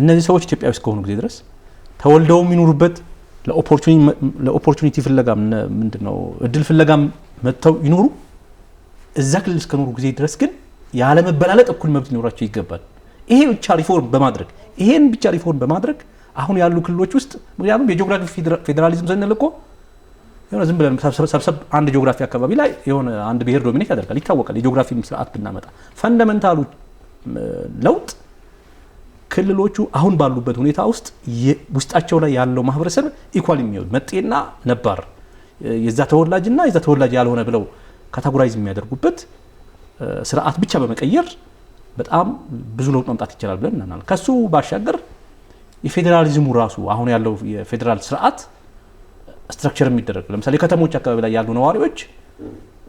እነዚህ ሰዎች ኢትዮጵያዊ እስከሆኑ ጊዜ ድረስ ተወልደው የሚኖሩበት ለኦፖርቹኒቲ ፍለጋ ምንድነው እድል ፍለጋ መጥተው ይኖሩ እዛ ክልል እስከኖሩ ጊዜ ድረስ ግን ያለ መበላለጥ እኩል መብት ሊኖራቸው ይገባል ይሄ ብቻ ሪፎርም በማድረግ ይሄን ብቻ ሪፎርም በማድረግ አሁን ያሉ ክልሎች ውስጥ ምክንያቱም የጂኦግራፊ ፌዴራሊዝም ስንል እኮ የሆነ ዝም ብለን ሰብሰብ አንድ ጂኦግራፊ አካባቢ ላይ የሆነ አንድ ብሔር ዶሚኔት ያደርጋል ይታወቃል የጂኦግራፊ ስርዓት ብናመጣ ፈንዳሜንታሉ ለውጥ ክልሎቹ አሁን ባሉበት ሁኔታ ውስጥ ውስጣቸው ላይ ያለው ማህበረሰብ ኢኳል የሚሆን መጤና ነባር የዛ ተወላጅና የዛ ተወላጅ ያልሆነ ብለው ካታጎራይዝ የሚያደርጉበት ስርዓት ብቻ በመቀየር በጣም ብዙ ለውጥ ማምጣት ይችላል ብለን እናናል ከሱ ባሻገር የፌዴራሊዝሙ ራሱ አሁን ያለው የፌዴራል ስርዓት ስትራክቸር የሚደረግ ለምሳሌ ከተሞች አካባቢ ላይ ያሉ ነዋሪዎች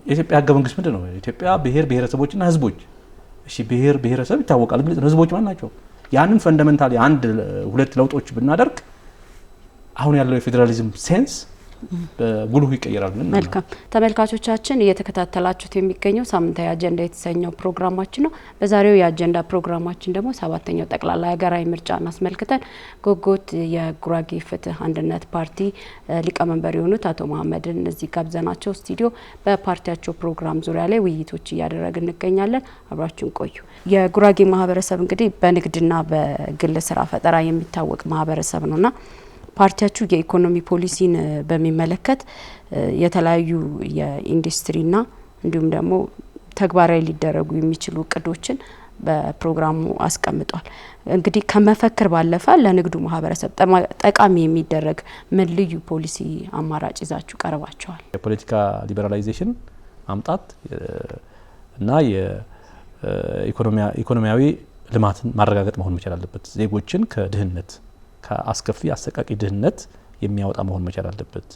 የኢትዮጵያ ህገ መንግስት ምንድነው የኢትዮጵያ ብሔር ብሔረሰቦችና ህዝቦች እሺ ብሔር ብሔረሰብ ይታወቃል ግን ህዝቦች ማን ናቸው ያንን ፈንዳሜንታሊ አንድ ሁለት ለውጦች ብናደርግ አሁን ያለው የፌዴራሊዝም ሴንስ በጉልህ ይቀየራል ማለት ነው መልካም ተመልካቾቻችን እየተከታተላችሁት የሚገኘው ሳምንታዊ አጀንዳ የተሰኘው ፕሮግራማችን ነው በዛሬው የአጀንዳ ፕሮግራማችን ደግሞ 7ኛው ጠቅላላ ሀገራዊ ምርጫን አስመልክተን ጎጎት የጉራጌ ፍትህ አንድነት ፓርቲ ሊቀመንበር የሆኑት አቶ መሐመድን እዚህ ጋብዘናቸው ስቱዲዮ በፓርቲያቸው ፕሮግራም ዙሪያ ላይ ውይይቶች እያደረግን እንገኛለን አብራችሁን ቆዩ የጉራጌ ማህበረሰብ እንግዲህ በንግድና በግል ስራ ፈጠራ የሚታወቅ ማህበረሰብ ነውና ፓርቲያችሁ የኢኮኖሚ ፖሊሲን በሚመለከት የተለያዩ የኢንዱስትሪና እንዲሁም ደግሞ ተግባራዊ ሊደረጉ የሚችሉ እቅዶችን በፕሮግራሙ አስቀምጧል እንግዲህ ከመፈክር ባለፈ ለንግዱ ማህበረሰብ ጠቃሚ የሚደረግ ምን ልዩ ፖሊሲ አማራጭ ይዛችሁ ቀርባችኋል የፖለቲካ ሊበራላይዜሽን ማምጣት እና የኢኮኖሚያዊ ልማትን ማረጋገጥ መሆን መቻል አለበት ዜጎችን ከድህነት ከአስከፊ አሰቃቂ ድህነት የሚያወጣ መሆን መቻል አለበት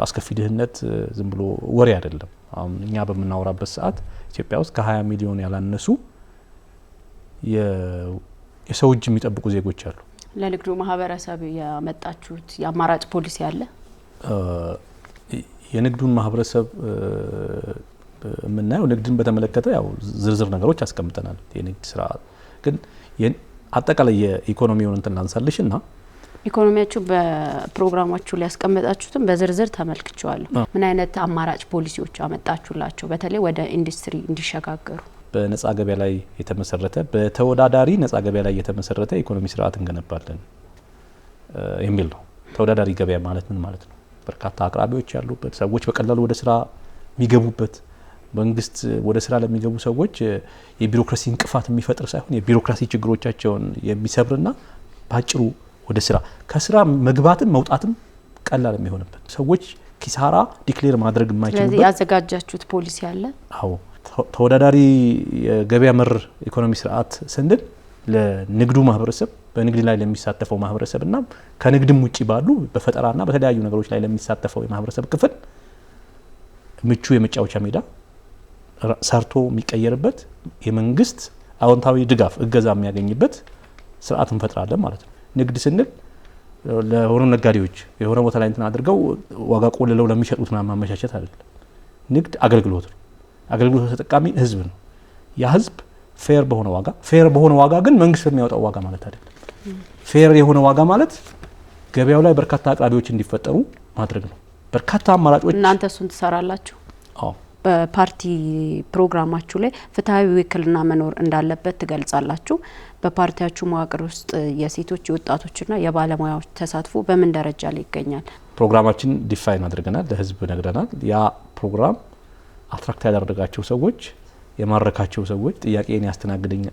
አስከፊ ድህነት ዝም ብሎ ወሬ አይደለም አሁን እኛ በመናወራበት ሰዓት ኢትዮጵያ ውስጥ ከ20 ሚሊዮን ያላነሱ የሰው እጅ የሚጠብቁ ዜጎች አሉ ለንግዱ ማህበረሰብ ያመጣችሁት የአማራጭ ፖሊሲ አለ የንግዱን ማህበረሰብ የምናየው ንግድን በተመለከተ ያው ዝርዝር ነገሮች አስቀምጠናል። የንግድ ስርዓት ግን አጠቃላይ የኢኮኖሚውን እንትን ላንሳልሽና ኢኮኖሚያችሁ በፕሮግራማችሁ ላይ ያስቀመጣችሁትን በዝርዝር ተመልክቻለሁ። ምን አይነት አማራጭ ፖሊሲዎች አመጣችሁላቸው በተለይ ወደ ኢንዱስትሪ እንዲሸጋገሩ? በነጻ ገበያ ላይ የተመሰረተ በተወዳዳሪ ነጻ ገበያ ላይ የተመሰረተ ኢኮኖሚ ስርዓት እንገነባለን የሚል ነው። ተወዳዳሪ ገበያ ማለት ምን ማለት ነው? በርካታ አቅራቢዎች ያሉበት፣ ሰዎች በቀላሉ ወደ ስራ የሚገቡበት፣ መንግስት ወደ ስራ ለሚገቡ ሰዎች የቢሮክራሲ እንቅፋት የሚፈጥር ሳይሆን የቢሮክራሲ ችግሮቻቸውን የሚሰብርና ባጭሩ ወደ ስራ ከስራ መግባትም መውጣትም ቀላል የሚሆንበት፣ ሰዎች ኪሳራ ዲክሌር ማድረግ የማይችሉበት። ስለዚህ ያዘጋጃችሁት ፖሊሲ አለ? አዎ፣ ተወዳዳሪ የገበያ መር ኢኮኖሚ ስርዓት ስንል ለንግዱ ማህበረሰብ በንግድ ላይ ለሚሳተፈው ማህበረሰብና ከንግድም ውጪ ባሉ በፈጠራና በተለያዩ ነገሮች ላይ ለሚሳተፈው የማህበረሰብ ክፍል ምቹ የመጫወቻ ሜዳ ሰርቶ የሚቀየርበት የመንግስት አዎንታዊ ድጋፍ እገዛ የሚያገኝበት ስርዓት እንፈጥራለን ማለት ነው። ንግድ ስንል ለሆነ ነጋዴዎች የሆነ ቦታ ላይ እንትን አድርገው ዋጋ ቆልለው ለሚሸጡት ማመቻቸት አይደለም። ንግድ አገልግሎት ነው። አገልግሎት ተጠቃሚ ህዝብ ነው። ያ ህዝብ ፌር በሆነ ዋጋ ግን መንግስት የሚያወጣው ዋጋ ማለት አይደለም። ፌር የሆነ ዋጋ ማለት ገበያው ላይ በርካታ አቅራቢዎች እንዲፈጠሩ ማድረግ ነው። በርካታ አማራጮች። እናንተ እሱን ትሰራላችሁ? አዎ። በፓርቲ ፕሮግራማችሁ ላይ ፍትሃዊ ውክልና መኖር እንዳለበት ትገልጻላችሁ። በፓርቲያችሁ መዋቅር ውስጥ የሴቶች የወጣቶችና የባለሙያዎች ተሳትፎ በምን ደረጃ ላይ ይገኛል? ፕሮግራማችን ዲፋይን አድርገናል፣ ለህዝብ ነግረናል። ያ ፕሮግራም አትራክት ያደረጋቸው ሰዎች፣ የማረካቸው ሰዎች፣ ጥያቄን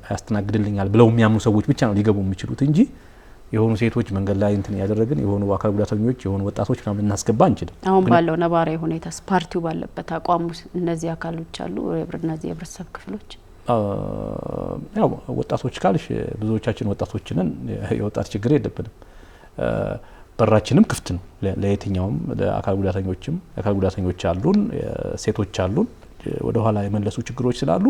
ያስተናግድልኛል ብለው የሚያምኑ ሰዎች ብቻ ነው ሊገቡ የሚችሉት እንጂ የሆኑ ሴቶች መንገድ ላይ እንትን ያደረግን የሆኑ አካል ጉዳተኞች የሆኑ ወጣቶች ምናምን እናስገባ አንችልም። አሁን ባለው ነባራዊ ሁኔታ ፓርቲው ባለበት አቋሙ እነዚህ አካሎች አሉ፣ እነዚህ የህብረተሰብ ክፍሎች ያው ወጣቶች ካልሽ ብዙዎቻችን ወጣቶች ነን። የወጣት ችግር የለብንም። በራችንም ክፍት ነው ለየትኛውም ለአካል ጉዳተኞችም። አካል ጉዳተኞች አሉን፣ ሴቶች አሉን። ወደ ኋላ የመለሱ ችግሮች ስላሉ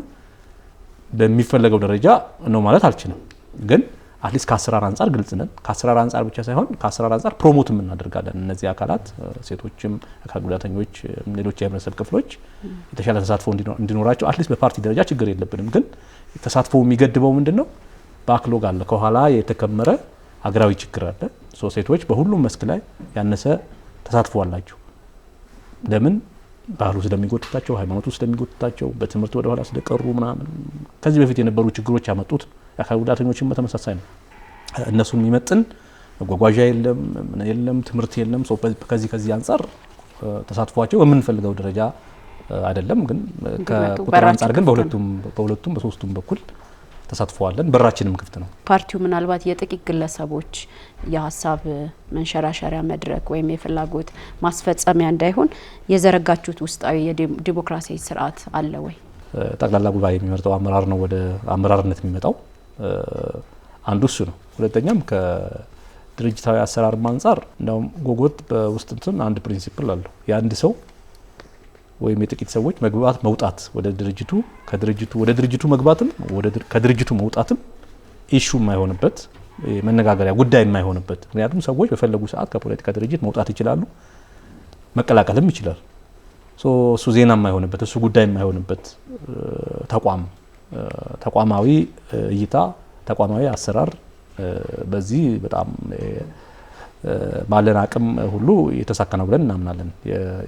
በሚፈለገው ደረጃ ነው ማለት አልችልም። ግን አትሊስት ከአሰራር አንጻር ግልጽ ነን። ከአሰራር አንጻር ብቻ ሳይሆን ከአሰራር አንጻር ፕሮሞትም እናደርጋለን። እነዚህ አካላት ሴቶችም፣ አካል ጉዳተኞች፣ ሌሎች የህብረተሰብ ክፍሎች የተሻለ ተሳትፎ እንዲኖራቸው አትሊስት በፓርቲ ደረጃ ችግር የለብንም። ግን ተሳትፎ የሚገድበው ምንድነው? ባክሎግ አለ፣ ከኋላ የተከመረ ሀገራዊ ችግር አለ። ሴቶች በሁሉም መስክ ላይ ያነሰ ተሳትፎ አላቸው። ለምን? ባህሉ ስለሚጎትታቸው፣ ሃይማኖቱ ስለሚጎትታቸው፣ በትምህርት ወደ ኋላ ስለቀሩ ምናምን ከዚህ በፊት የነበሩ ችግሮች ያመጡት። የአካል ጉዳተኞችም በተመሳሳይ ነው። እነሱን የሚመጥን መጓጓዣ የለም፣ ትምህርት የለም። ከዚህ አንጻር ተሳትፏቸው በምንፈልገው ደረጃ አይደለም። ግን ከቁጥር አንጻር ግን በሁለቱም በሶስቱም በኩል ተሳትፈዋለን። በራችንም ክፍት ነው። ፓርቲው ምናልባት የጥቂት ግለሰቦች የሀሳብ መንሸራሸሪያ መድረክ ወይም የፍላጎት ማስፈጸሚያ እንዳይሆን የዘረጋችሁት ውስጣዊ የዲሞክራሲያዊ ስርዓት አለ ወይ? ጠቅላላ ጉባኤ የሚመርጠው አመራር ነው ወደ አመራርነት የሚመጣው። አንዱ እሱ ነው። ሁለተኛም ከድርጅታዊ አሰራር አንጻር እንደውም ጎጎት በውስጥ እንትን አንድ ፕሪንሲፕል አለው። የአንድ ሰው ወይም የጥቂት ሰዎች መግባት መውጣት ወደ ድርጅቱ ወደ ድርጅቱ መግባትም ከድርጅቱ መውጣትም ኢሹ የማይሆንበት መነጋገሪያ ጉዳይ የማይሆንበት። ምክንያቱም ሰዎች በፈለጉ ሰዓት ከፖለቲካ ድርጅት መውጣት ይችላሉ፣ መቀላቀልም ይችላል። እሱ ዜና የማይሆንበት እሱ ጉዳይ የማይሆንበት ተቋማዊ እይታ ተቋማዊ አሰራር በዚህ በጣም ባለን አቅም ሁሉ የተሳካ ነው ብለን እናምናለን።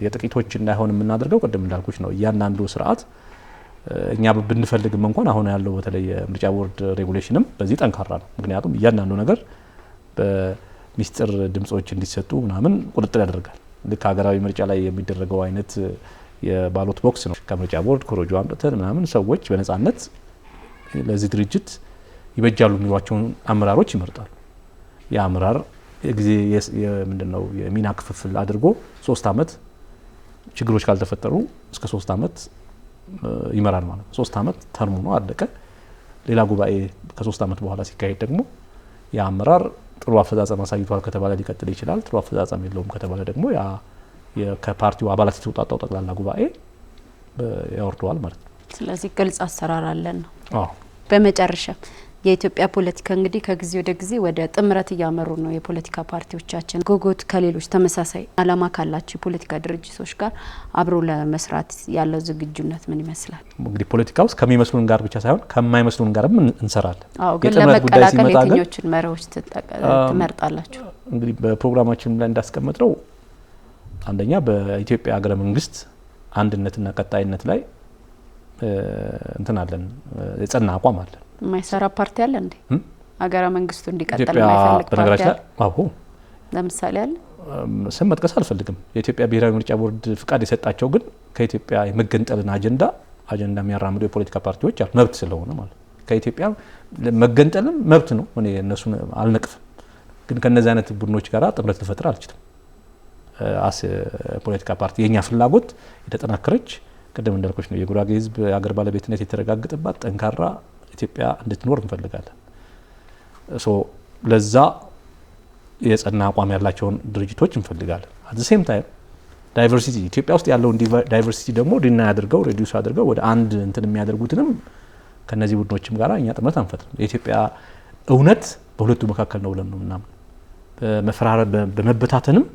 የጥቂቶች እንዳይሆን የምናደርገው ቅድም እንዳልኩሽ ነው። እያንዳንዱ ስርዓት እኛ ብንፈልግም እንኳን አሁን ያለው በተለይ የምርጫ ቦርድ ሬጉሌሽንም በዚህ ጠንካራ ነው። ምክንያቱም እያንዳንዱ ነገር በሚስጥር ድምጾች እንዲሰጡ ምናምን ቁጥጥር ያደርጋል። ልክ ሀገራዊ ምርጫ ላይ የሚደረገው አይነት የባሎት ቦክስ ነው። ከምርጫ ቦርድ ኮሮጆ አምጥተን ምናምን ሰዎች በነጻነት ለዚህ ድርጅት ይበጃሉ የሚሏቸውን አመራሮች ይመርጣሉ። ያ አመራር ጊዜ ምንድነው የሚና ክፍፍል አድርጎ 3 አመት ችግሮች ካልተፈጠሩ እስከ 3 አመት ይመራል ማለት ነው። 3 አመት ተርሙ ነው፣ አለቀ። ሌላ ጉባኤ ከ3 አመት በኋላ ሲካሄድ ደግሞ ያ አመራር ጥሩ አፈጻጸም አሳይቷል ከተባለ ሊቀጥል ይችላል። ጥሩ አፈጻጸም የለውም ከተባለ ደግሞ ያ ከፓርቲው አባላት የተውጣጣው ጠቅላላ ጉባኤ ያወርደዋል ማለት ነው። ስለዚህ ግልጽ አሰራር አለን ነው። አዎ። በመጨረሻ የኢትዮጵያ ፖለቲካ እንግዲህ ከጊዜ ወደ ጊዜ ወደ ጥምረት እያመሩ ነው የፖለቲካ ፓርቲዎቻችን። ጎጎት ከሌሎች ተመሳሳይ አላማ ካላቸው የፖለቲካ ድርጅቶች ጋር አብሮ ለመስራት ያለው ዝግጁነት ምን ይመስላል? እንግዲህ ፖለቲካ ውስጥ ከሚመስሉን ጋር ብቻ ሳይሆን ከማይመስሉን ጋርም እንሰራለን። አዎ፣ ግን ለመቀላቀል የትኞቹን መሪዎች ትመርጣላችሁ? እንግዲህ በፕሮግራማችን ላይ እንዳስቀመጥነው አንደኛ በኢትዮጵያ ሀገረ መንግስት አንድነትና ቀጣይነት ላይ እንትን አለን፣ የጸና አቋም አለን። የማይሰራ ፓርቲ አለ እንዴ? ሀገረ መንግስቱ እንዲቀጥል የማይፈልግ ፓርቲ አለ? አዎ፣ ለምሳሌ አለ። ስም መጥቀስ አልፈልግም። የኢትዮጵያ ብሔራዊ ምርጫ ቦርድ ፍቃድ የሰጣቸው ግን ከኢትዮጵያ የመገንጠልን አጀንዳ የሚያራምዱ የፖለቲካ ፓርቲዎች አሉ። መብት ስለሆነ ማለት ከኢትዮጵያ መገንጠልም መብት ነው። እኔ እነሱን አልነቅፍም። ግን ከነዚህ አይነት ቡድኖች ጋር ጥምረት ልፈጥር አልችልም። አስ ፖለቲካ ፓርቲ የኛ ፍላጎት የተጠናከረች ቅድም እንዳልኩሽ ነው የጉራጌ ህዝብ የአገር ባለቤትነት የተረጋገጠባት ጠንካራ ኢትዮጵያ እንድትኖር እንፈልጋለን። ለዛ የጸና አቋም ያላቸውን ድርጅቶች እንፈልጋለን። አት ዘ ሴም ታይም ዳይቨርሲቲ ኢትዮጵያ ውስጥ ያለውን ዳይቨርሲቲ ደግሞ ዲና ያድርገው ሬዲዩስ አድርገው ወደ አንድ እንትን የሚያደርጉትንም ከነዚህ ቡድኖችም ጋር እኛ ጥምረት አንፈጥርም። የኢትዮጵያ እውነት በሁለቱ መካከል ነው ብለን ነው ምናምን በመፈራረብ በመበታተንም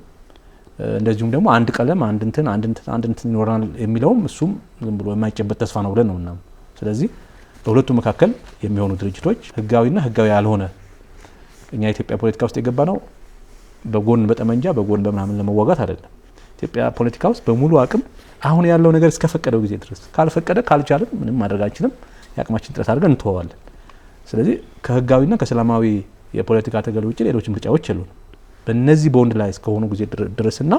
እንደዚሁም ደግሞ አንድ ቀለም አንድ እንትን ይኖራል የሚለውም እሱም ዝም ብሎ የማይጨበጥ ተስፋ ነው ብለን ነው ምናምን። ስለዚህ በሁለቱ መካከል የሚሆኑ ድርጅቶች ህጋዊና ህጋዊ ያልሆነ እኛ ኢትዮጵያ ፖለቲካ ውስጥ የገባ ነው በጎን በጠመንጃ በጎን በምናምን ለመዋጋት አይደለም። ኢትዮጵያ ፖለቲካ ውስጥ በሙሉ አቅም አሁን ያለው ነገር እስከፈቀደው ጊዜ ድረስ ካልፈቀደ ካልቻለን ምንም ማድረግ አንችልም። የአቅማችን ጥረት አድርገን እንተዋለን። ስለዚህ ከህጋዊና ከሰላማዊ የፖለቲካ ትግል ውጭ ሌሎች ምርጫዎች የሉን። በእነዚህ ቦንድ ላይ እስከሆኑ ጊዜ ድረስና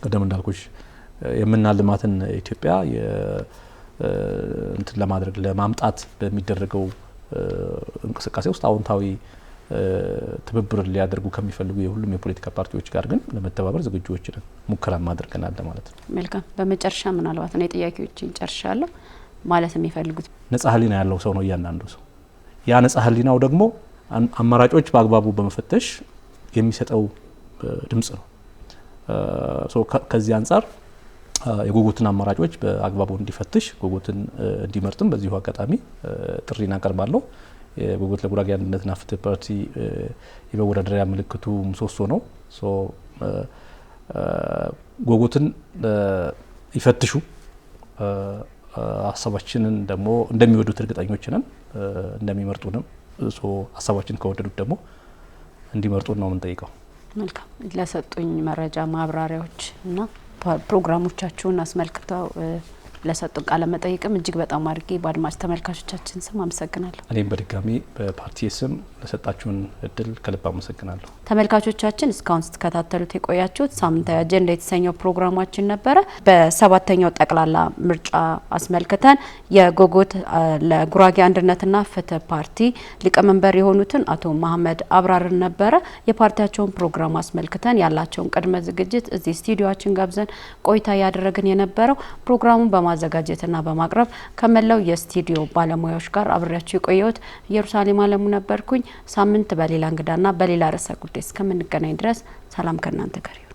ቀደም እንዳልኩሽ የምናልማትን ኢትዮጵያ እንትን ለማድረግ ለማምጣት በሚደረገው እንቅስቃሴ ውስጥ አዎንታዊ ትብብር ሊያደርጉ ከሚፈልጉ የሁሉም የፖለቲካ ፓርቲዎች ጋር ግን ለመተባበር ዝግጁዎች ነን። ሙከራ ማድረግናል ማለት ነው። መልካም። በመጨረሻ ምናልባት ነው ጥያቄዎችን ጨርሻለሁ ማለት የሚፈልጉት ነጻ ህሊና ያለው ሰው ነው እያንዳንዱ ሰው። ያ ነጻ ህሊናው ደግሞ አማራጮች በአግባቡ በመፈተሽ የሚሰጠው ድምጽ ነው። ከዚህ አንጻር የጎጎትን አማራጮች በአግባቡ እንዲፈትሽ ጎጎትን እንዲመርጥም በዚሁ አጋጣሚ ጥሪ እናቀርባለሁ። የጎጎት ለጉራጌ አንድነትና ፍትህ ፓርቲ የመወዳደሪያ ምልክቱ ምሰሶ ነው። ጎጎትን ይፈትሹ። ሀሳባችንን ደግሞ እንደሚወዱት እርግጠኞች ነን፣ እንደሚመርጡንም ሀሳባችን ከወደዱት ደግሞ እንዲመርጡን ነው የምንጠይቀው። መልካም። ለሰጡኝ መረጃ ማብራሪያዎች እና ፕሮግራሞቻችሁን አስመልክተው ለሰጡን ቃለ መጠይቅም እጅግ በጣም አድርጌ በአድማጭ ተመልካቾቻችን ስም አመሰግናለሁ። እኔም በድጋሚ በፓርቲ ስም ለሰጣችሁን እድል ከልብ አመሰግናለሁ። ተመልካቾቻችን እስካሁን ስትከታተሉት የቆያችሁት ሳምንታዊ አጀንዳ የተሰኘው ፕሮግራማችን ነበረ። በሰባተኛው ጠቅላላ ምርጫ አስመልክተን የጎጎት ለጉራጌ አንድነትና ፍትህ ፓርቲ ሊቀመንበር የሆኑትን አቶ መሐመድ አብራርን ነበረ የፓርቲያቸውን ፕሮግራም አስመልክተን ያላቸውን ቅድመ ዝግጅት እዚህ ስቱዲዮአችን ጋብዘን ቆይታ ያደረግን የነበረው ፕሮግራሙን በማዘጋጀትና በማቅረብ ከመላው የስቱዲዮ ባለሙያዎች ጋር አብሬያችሁ የቆየሁት ኢየሩሳሌም አለሙ ነበርኩኝ። ሳምንት በሌላ እንግዳና በሌላ ርዕሰ ጉዳይ እስከምንገናኝ ድረስ ሰላም ከእናንተ ጋር ይሁን።